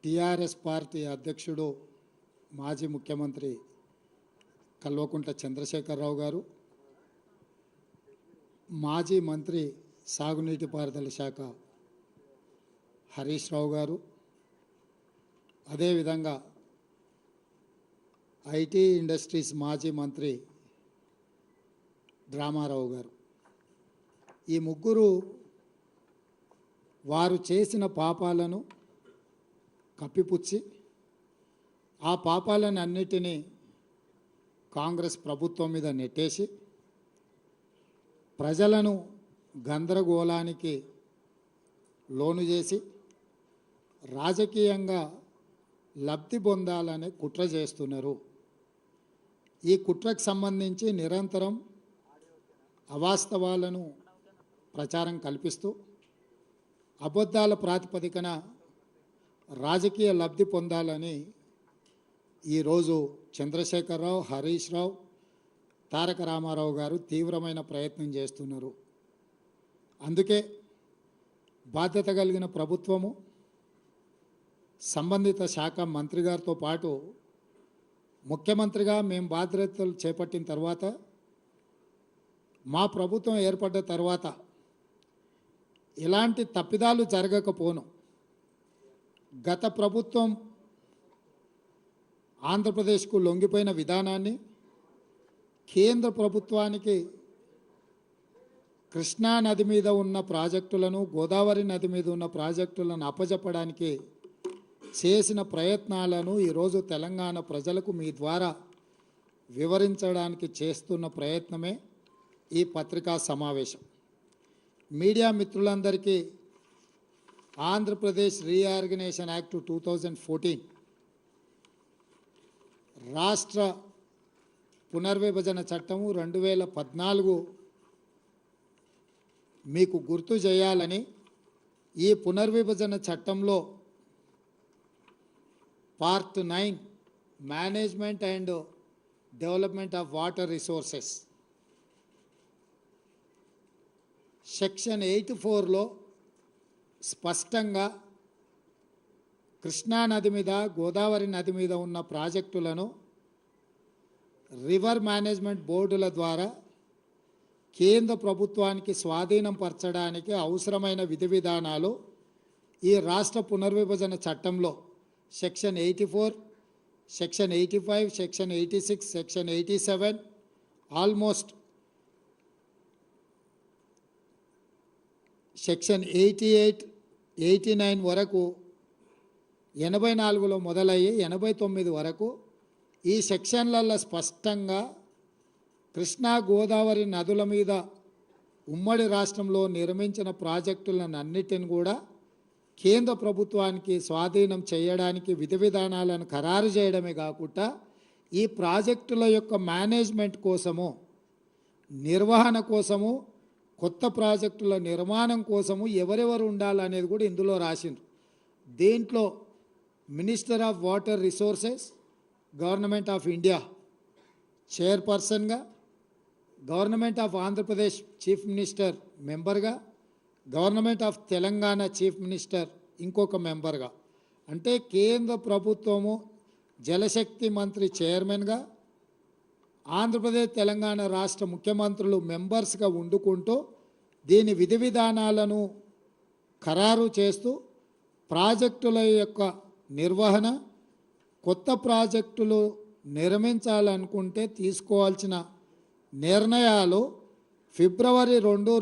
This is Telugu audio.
టీఆర్ఎస్ పార్టీ అధ్యక్షుడు మాజీ ముఖ్యమంత్రి కల్వకుంట్ల చంద్రశేఖరరావు గారు, మాజీ మంత్రి సాగునీటిపారుదల శాఖ హరీష్ రావు గారు, అదేవిధంగా ఐటీ ఇండస్ట్రీస్ మాజీ మంత్రి డ్రామారావు గారు, ఈ ముగ్గురు వారు చేసిన పాపాలను కప్పిపుచ్చి ఆ పాపాలను అన్నిటినీ కాంగ్రెస్ ప్రభుత్వం మీద నెట్టేసి ప్రజలను గందరగోళానికి లోను చేసి రాజకీయంగా లబ్ధి పొందాలనే కుట్ర చేస్తున్నారు. ఈ కుట్రకు సంబంధించి నిరంతరం అవాస్తవాలను ప్రచారం కల్పిస్తూ అబద్ధాల ప్రాతిపదికన రాజకీయ లబ్ధి పొందాలని ఈరోజు చంద్రశేఖరరావు, హరీష్ రావు, తారక రామారావు గారు తీవ్రమైన ప్రయత్నం చేస్తున్నారు. అందుకే బాధ్యత కలిగిన ప్రభుత్వము, సంబంధిత శాఖ మంత్రి గారితో పాటు ముఖ్యమంత్రిగా మేము బాధ్యతలు చేపట్టిన తర్వాత, మా ప్రభుత్వం ఏర్పడ్డ తర్వాత ఎలాంటి తప్పిదాలు జరగకపోను, గత ప్రభుత్వం ఆంధ్రప్రదేశ్కు లొంగిపోయిన విధానాన్ని కేంద్ర ప్రభుత్వానికి కృష్ణా నది మీద ఉన్న ప్రాజెక్టులను, గోదావరి నది మీద ఉన్న ప్రాజెక్టులను అప్పజెప్పడానికి చేసిన ప్రయత్నాలను ఈరోజు తెలంగాణ ప్రజలకు మీ ద్వారా వివరించడానికి చేస్తున్న ప్రయత్నమే ఈ పత్రికా సమావేశం. మీడియా మిత్రులందరికీ ఆంధ్రప్రదేశ్ రీఆర్గనైజేషన్ యాక్ట్ 2014 రాష్ట్ర పునర్విభజన చట్టము 2014 మీకు గుర్తు చేయాలని, ఈ పునర్విభజన చట్టంలో part 9 management and development of water resources section 84లో స్పష్టంగా కృష్ణా నది మీద, గోదావరి నది మీద ఉన్న ప్రాజెక్టులను రివర్ మేనేజ్మెంట్ బోర్డుల ద్వారా కేంద్ర ప్రభుత్వానికి స్వాధీనం పరచడానికి అవసరమైన విధి విధానాలు ఈ రాష్ట్ర పునర్విభజన చట్టంలో section 84, section 85, section 86, section 87 almost section 88, 89 వరకు, 84లో మొదలయ్యి 89 వరకు ఈ సెక్షన్లలో స్పష్టంగా కృష్ణా గోదావరి నదుల మీద ఉమ్మడి రాష్ట్రంలో నిర్మించిన ప్రాజెక్టులను అన్నిటిని కూడా కేంద్ర ప్రభుత్వానికి స్వాధీనం చేయడానికి విధి విధానాలను ఖరారు చేయడమే కాకుండా ఈ ప్రాజెక్టుల యొక్క మేనేజ్మెంట్ కోసము, నిర్వహణ కోసము, కొత్త ప్రాజెక్టుల నిర్మాణం కోసము ఎవరెవరు ఉండాలనేది కూడా ఇందులో రాసిండ్రు. దీంట్లో minister of water resources, government of India చైర్పర్సన్గా, government of Andhra Pradesh chief minister మెంబర్గా, government of Telangana chief minister ఇంకొక మెంబర్గా, అంటే కేంద్ర ప్రభుత్వము జలశక్తి మంత్రి చైర్మన్గా, ఆంధ్రప్రదేశ్ తెలంగాణ రాష్ట్ర ముఖ్యమంత్రులు మెంబర్స్గా వండుకుంటూ దీని విధి విధానాలను ఖరారు చేస్తూ ప్రాజెక్టుల యొక్క నిర్వహణ, కొత్త ప్రాజెక్టులు నిర్మించాలనుకుంటే తీసుకోవాల్సిన నిర్ణయాలు ఫిబ్రవరి 2,